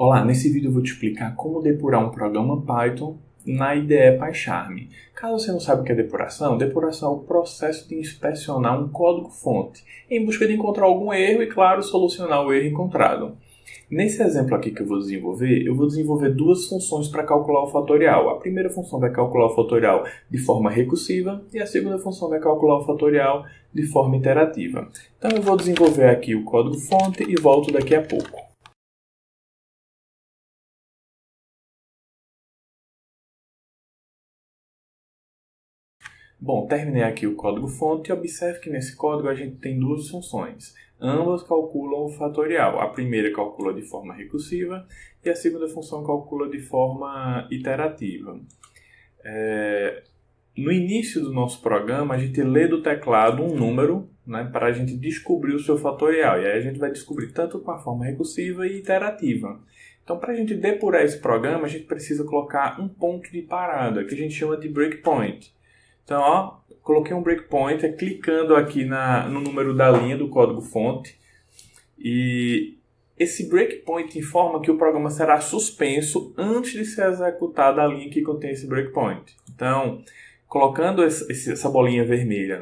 Olá, nesse vídeo eu vou te explicar como depurar um programa Python na IDE PyCharm. Caso você não saiba o que é depuração é o processo de inspecionar um código-fonte em busca de encontrar algum erro e, claro, solucionar o erro encontrado. Nesse exemplo aqui que eu vou desenvolver duas funções para calcular o fatorial. A primeira função vai calcular o fatorial de forma recursiva e a segunda função vai calcular o fatorial de forma iterativa. Então eu vou desenvolver aqui o código-fonte e volto daqui a pouco. Bom, terminei aqui o código-fonte e observe que nesse código a gente tem duas funções. Ambas calculam o fatorial. A primeira calcula de forma recursiva e a segunda função calcula de forma iterativa. No início do nosso programa, a gente lê do teclado um número, para a gente descobrir o seu fatorial. E aí a gente vai descobrir tanto com a forma recursiva e iterativa. Então, para a gente depurar esse programa, a gente precisa colocar um ponto de parada, que a gente chama de breakpoint. Então, coloquei um breakpoint, clicando aqui no número da linha do código-fonte. E esse breakpoint informa que o programa será suspenso antes de ser executada a linha que contém esse breakpoint. Então, colocando essa bolinha vermelha,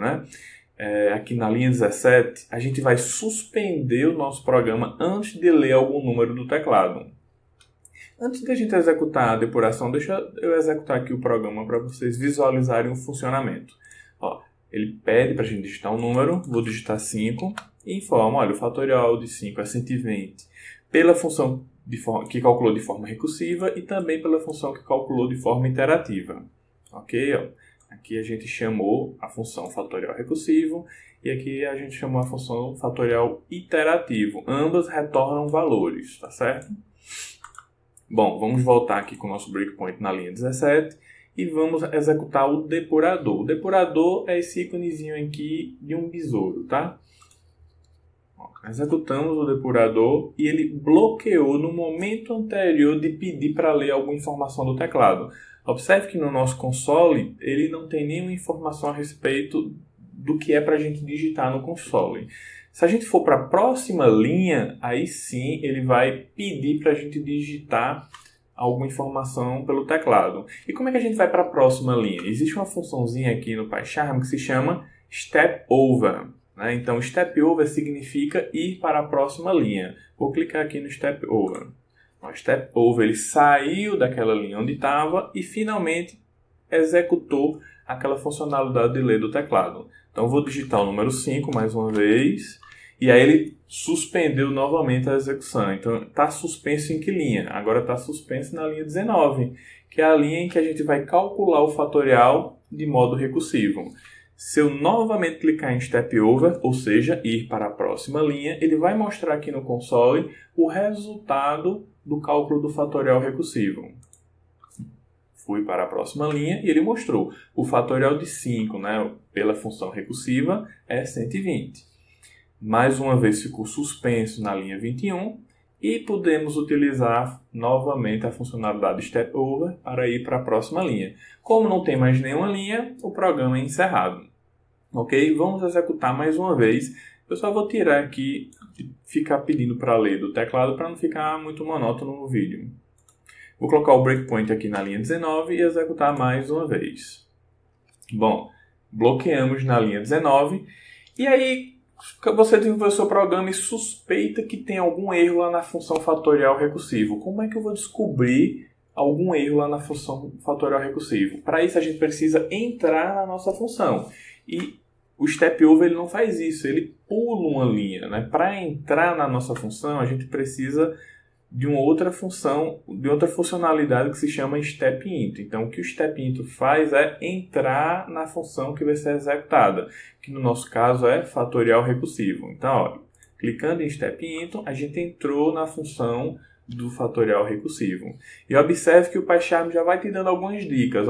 aqui na linha 17, a gente vai suspender o nosso programa antes de ler algum número do teclado. Antes de a gente executar a depuração, deixa eu executar aqui o programa para vocês visualizarem o funcionamento. Ele pede para a gente digitar um número, vou digitar 5 e informa, olha, o fatorial de 5 é 120 pela função que calculou de forma recursiva e também pela função que calculou de forma iterativa. Ok? Aqui a gente chamou a função fatorial recursivo e aqui a gente chamou a função fatorial iterativo. Ambas retornam valores, tá certo? Bom, vamos voltar aqui com o nosso breakpoint na linha 17 e vamos executar o depurador. O depurador é esse íconezinho aqui de um besouro, tá? Executamos o depurador e ele bloqueou no momento anterior de pedir para ler alguma informação do teclado. Observe que no nosso console ele não tem nenhuma informação a respeito do que é para a gente digitar no console. Se a gente for para a próxima linha, aí sim ele vai pedir para a gente digitar alguma informação pelo teclado. E como é que a gente vai para a próxima linha? Existe uma funçãozinha aqui no PyCharm que se chama Step Over. Então, Step Over significa ir para a próxima linha. Vou clicar aqui no Step Over. O Step Over ele saiu daquela linha onde estava e finalmente executou aquela funcionalidade de ler do teclado. Então, vou digitar o número 5 mais uma vez. E aí ele suspendeu novamente a execução. Então, está suspenso em que linha? Agora está suspenso na linha 19, que é a linha em que a gente vai calcular o fatorial de modo recursivo. Se eu novamente clicar em Step Over, ou seja, ir para a próxima linha, ele vai mostrar aqui no console o resultado do cálculo do fatorial recursivo. Fui para a próxima linha e ele mostrou o fatorial de 5, pela função recursiva, é 120. Mais uma vez ficou suspenso na linha 21 e podemos utilizar novamente a funcionalidade Step Over para ir para a próxima linha. Como não tem mais nenhuma linha, o programa é encerrado. Ok? Vamos executar mais uma vez. Eu só vou tirar aqui e ficar pedindo para ler do teclado para não ficar muito monótono no vídeo. Vou colocar o breakpoint aqui na linha 19 e executar mais uma vez. Bom, bloqueamos na linha 19 e aí você desenvolveu o seu programa e suspeita que tem algum erro lá na função fatorial recursivo. Como é que eu vou descobrir algum erro lá na função fatorial recursivo? Para isso a gente precisa entrar na nossa função. E o Step Over ele não faz isso, ele pula uma linha. Para entrar na nossa função a gente precisa de uma outra função, de outra funcionalidade que se chama Step Into. Então, o que o Step Into faz é entrar na função que vai ser executada, que no nosso caso é fatorial recursivo. Então, clicando em Step Into, a gente entrou na função do fatorial recursivo. E observe que o PyCharm já vai te dando algumas dicas.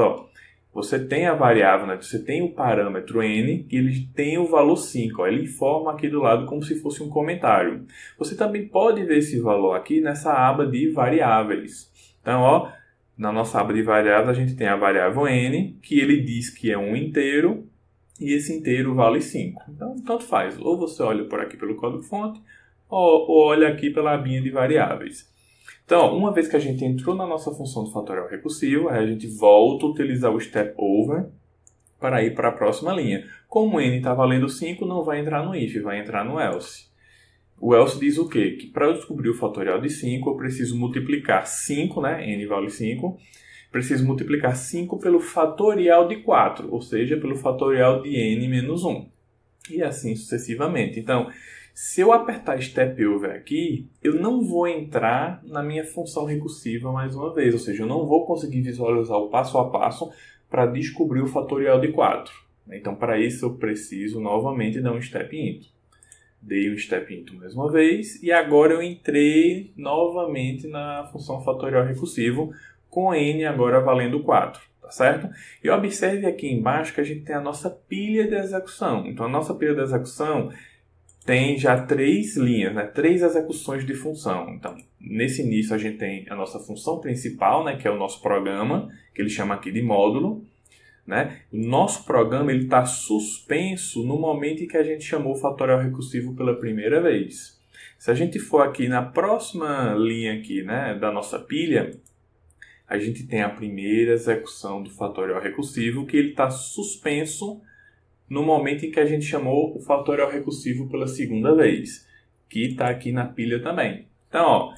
Você tem a variável, você tem o parâmetro n, e ele tem o valor 5. Ele informa aqui do lado como se fosse um comentário. Você também pode ver esse valor aqui nessa aba de variáveis. Então, na nossa aba de variáveis, a gente tem a variável n, que ele diz que é um inteiro, e esse inteiro vale 5. Então, tanto faz. Ou você olha por aqui pelo código-fonte, ou olha aqui pela abinha de variáveis. Então, ó, uma vez que a gente entrou na nossa função do fatorial recursivo, aí a gente volta a utilizar o step over para ir para a próxima linha. Como n está valendo 5, não vai entrar no if, vai entrar no else. O else diz o quê? Que para eu descobrir o fatorial de 5, eu preciso multiplicar 5, né? N vale 5. Preciso multiplicar 5 pelo fatorial de 4, ou seja, pelo fatorial de n menos 1. E assim sucessivamente. Então, se eu apertar step over aqui, eu não vou entrar na minha função recursiva mais uma vez. Ou seja, eu não vou conseguir visualizar o passo a passo para descobrir o fatorial de 4. Então, para isso, eu preciso novamente dar um step into. Dei um step into mais uma vez. E agora eu entrei novamente na função fatorial recursivo, com n agora valendo 4. Tá certo? E observe aqui embaixo que a gente tem a nossa pilha de execução. Então, a nossa pilha de execução tem já 3 linhas, né? 3 execuções de função. Então, nesse início a gente tem a nossa função principal, né? Que é o nosso programa, que ele chama aqui de módulo. Né? O nosso programa está suspenso no momento em que a gente chamou o fatorial recursivo pela primeira vez. Se a gente for aqui na próxima linha aqui, né, da nossa pilha, a gente tem a primeira execução do fatorial recursivo, que ele está suspenso no momento em que a gente chamou o fatorial recursivo pela segunda vez, que está aqui na pilha também. Então, ó,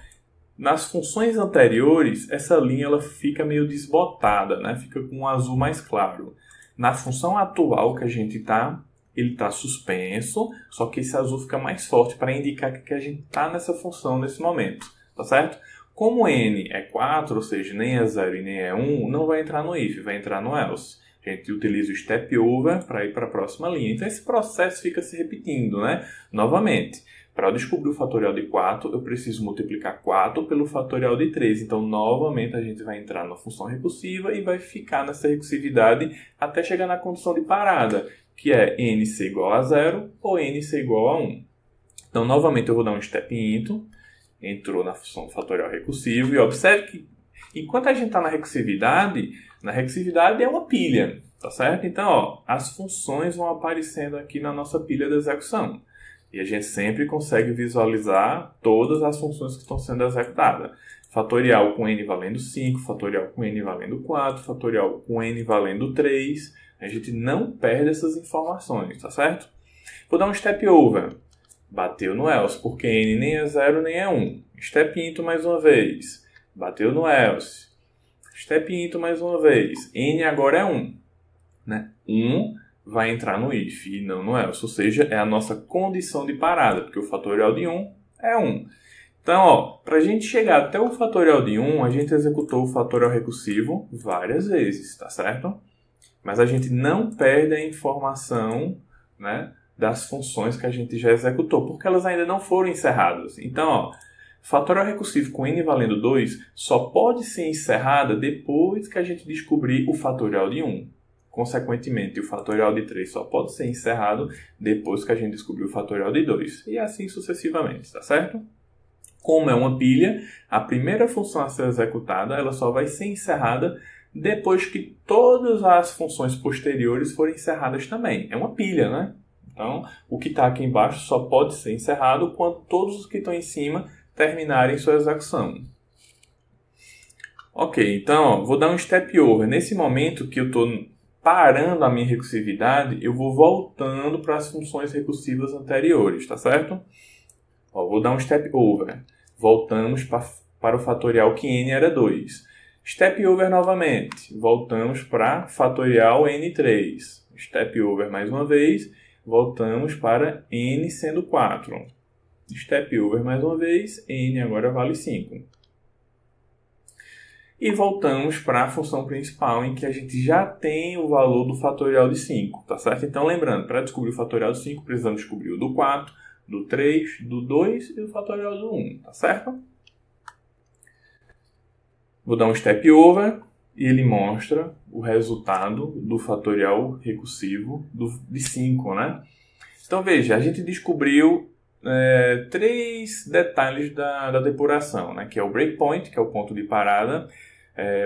nas funções anteriores, essa linha ela fica meio desbotada, né? Fica com um azul mais claro. Na função atual que a gente está, ele está suspenso, só que esse azul fica mais forte para indicar que a gente está nessa função nesse momento, tá certo? Como n é 4, ou seja, nem é 0 e nem é 1, não vai entrar no if, vai entrar no else. A gente utiliza o step over para ir para a próxima linha. Então, esse processo fica se repetindo, né? Novamente, para eu descobrir o fatorial de 4, eu preciso multiplicar 4 pelo fatorial de 3. Então, novamente, a gente vai entrar na função recursiva e vai ficar nessa recursividade até chegar na condição de parada, que é n ser igual a 0 ou n ser igual a 1. Então, novamente, eu vou dar um step into. Entrou na função fatorial recursivo. E observe que, enquanto a gente está na recursividade é uma pilha, tá certo? Então, ó, as funções vão aparecendo aqui na nossa pilha de execução. E a gente sempre consegue visualizar todas as funções que estão sendo executadas. Fatorial com n valendo 5, fatorial com n valendo 4, fatorial com n valendo 3. A gente não perde essas informações, tá certo? Vou dar um step over. Bateu no else, porque n nem é 0 nem é 1. Step into mais uma vez. Bateu no else. Step into mais uma vez. N agora é 1. Né? 1 vai entrar no if e não no else. Ou seja, é a nossa condição de parada, porque o fatorial de 1 é 1. Então, para a gente chegar até o fatorial de 1, a gente executou o fatorial recursivo várias vezes, tá certo? Mas a gente não perde a informação, né, das funções que a gente já executou, porque elas ainda não foram encerradas. Então, ó, fatorial recursivo com n valendo 2 só pode ser encerrada depois que a gente descobrir o fatorial de 1. Consequentemente, o fatorial de 3 só pode ser encerrado depois que a gente descobrir o fatorial de 2. E assim sucessivamente, tá certo? Como é uma pilha, a primeira função a ser executada ela só vai ser encerrada depois que todas as funções posteriores forem encerradas também. É uma pilha, né? Então, o que está aqui embaixo só pode ser encerrado quando todos os que estão em cima terminarem sua execução. Ok, então ó, vou dar um step over. Nesse momento que eu estou parando a minha recursividade, eu vou voltando para as funções recursivas anteriores, tá certo? Ó, vou dar um step over. Voltamos para o fatorial que n era 2. Step over novamente. Voltamos para fatorial n3. Step over mais uma vez. Voltamos para n sendo 4. Step over mais uma vez, n agora vale 5. E voltamos para a função principal, em que a gente já tem o valor do fatorial de 5, tá certo? Então, lembrando, para descobrir o fatorial de 5, precisamos descobrir o do 4, do 3, do 2 e o fatorial do 1, tá certo? Vou dar um step over. E ele mostra o resultado do fatorial recursivo de 5, né? Então, veja, a gente descobriu 3 detalhes da depuração, né? Que é o breakpoint, que é o ponto de parada,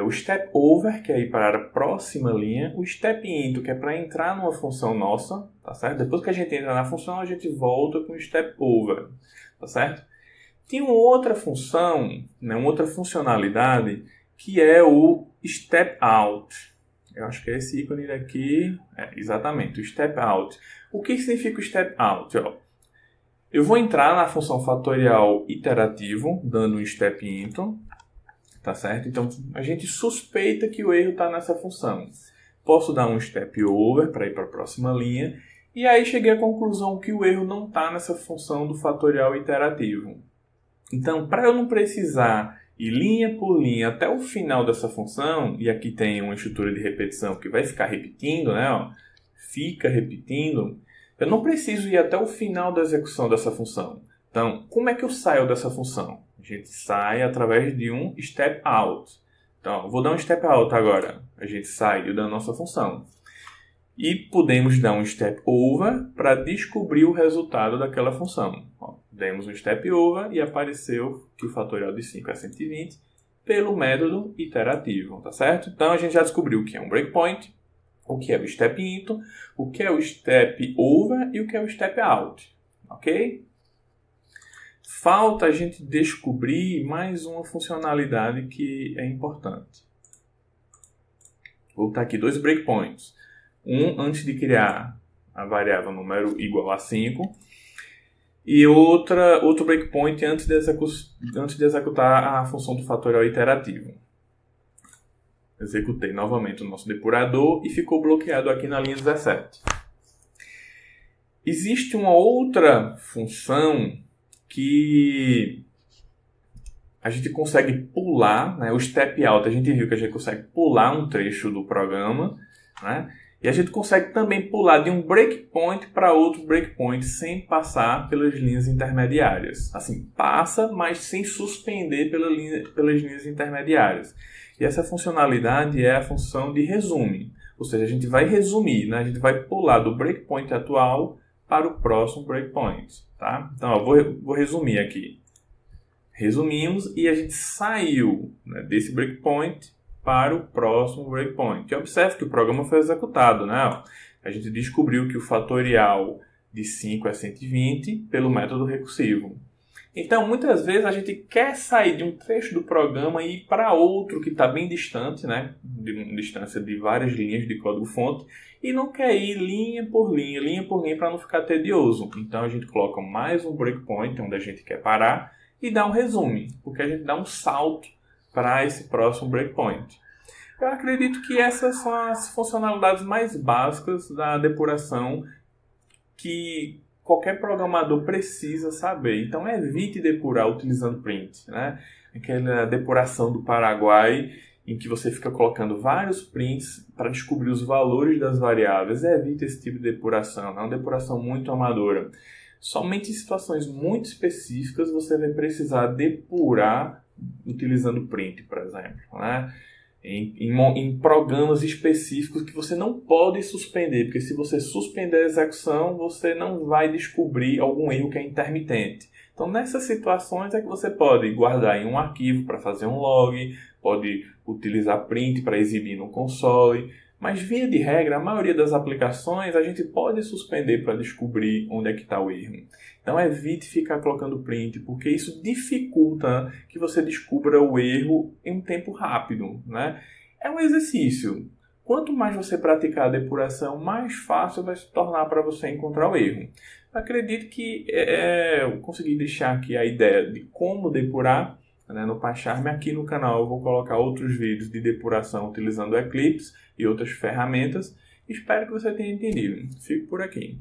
o step over, que é ir para a próxima linha, o step into, que é para entrar numa função nossa, tá certo? Depois que a gente entra na função, a gente volta com o step over, tá certo? Tinha uma outra função, né, uma outra funcionalidade, que é o step out. Eu acho que é esse ícone daqui, exatamente, o step out. O que significa o step out? Ó, eu vou entrar na função fatorial iterativo, dando um step into, tá certo? Então, a gente suspeita que o erro está nessa função. Posso dar um step over para ir para a próxima linha, e aí cheguei à conclusão que o erro não está nessa função do fatorial iterativo. Então, para eu não precisar ir linha por linha até o final dessa função, e aqui tem uma estrutura de repetição que vai ficar repetindo, né? Ó, fica repetindo. Eu não preciso ir até o final da execução dessa função. Então, como é que eu saio dessa função? A gente sai através de um step out. Então, vou dar um step out agora. A gente saiu da nossa função. E podemos dar um step over para descobrir o resultado daquela função. Ó, demos um step over e apareceu que o fatorial de 5 é 120 pelo método iterativo, tá certo? Então, a gente já descobriu o que é um breakpoint, o que é o step into, o que é o step over e o que é o step out, ok? Falta a gente descobrir mais uma funcionalidade que é importante. Vou botar aqui 2 breakpoints. Um antes de criar a variável número igual a 5 e outro breakpoint antes de executar a função do fatorial iterativo. Executei novamente o nosso depurador e ficou bloqueado aqui na linha 17. Existe uma outra função que a gente consegue pular, né? O step out, a gente viu que a gente consegue pular um trecho do programa, né? E a gente consegue também pular de um breakpoint para outro breakpoint sem passar pelas linhas intermediárias. Assim, passa, mas sem suspender pelas linhas intermediárias. E essa funcionalidade é a função de resume. Ou seja, a gente vai resumir, né? A gente vai pular do breakpoint atual para o próximo breakpoint. Tá? Então, ó, vou resumir aqui. Resumimos e a gente saiu, né, desse breakpoint para o próximo breakpoint. E observe que o programa foi executado, né? A gente descobriu que o fatorial de 5 é 120 pelo método recursivo. Então, muitas vezes a gente quer sair de um trecho do programa e ir para outro que está bem distante, né? De uma distância de várias linhas de código-fonte, e não quer ir linha por linha para não ficar tedioso. Então, a gente coloca mais um breakpoint onde a gente quer parar e dá um resume, porque a gente dá um salto para esse próximo breakpoint. Eu acredito que essas são as funcionalidades mais básicas da depuração que qualquer programador precisa saber. Então, evite depurar utilizando print, né? Aquela depuração do Paraguai em que você fica colocando vários prints para descobrir os valores das variáveis. Evite esse tipo de depuração, é uma depuração muito amadora. Somente em situações muito específicas você vai precisar depurar utilizando print, por exemplo, né? Em programas específicos que você não pode suspender, porque se você suspender a execução, você não vai descobrir algum erro que é intermitente. Então, nessas situações é que você pode guardar em um arquivo para fazer um log, pode utilizar print para exibir no console, mas via de regra, a maioria das aplicações a gente pode suspender para descobrir onde é que está o erro. Então evite ficar colocando print, porque isso dificulta que você descubra o erro em um tempo rápido, né? É um exercício. Quanto mais você praticar a depuração, mais fácil vai se tornar para você encontrar o erro. Acredito que eu consegui deixar aqui a ideia de como depurar, né, no PyCharm. Aqui no canal eu vou colocar outros vídeos de depuração utilizando o Eclipse e outras ferramentas. Espero que você tenha entendido. Fico por aqui.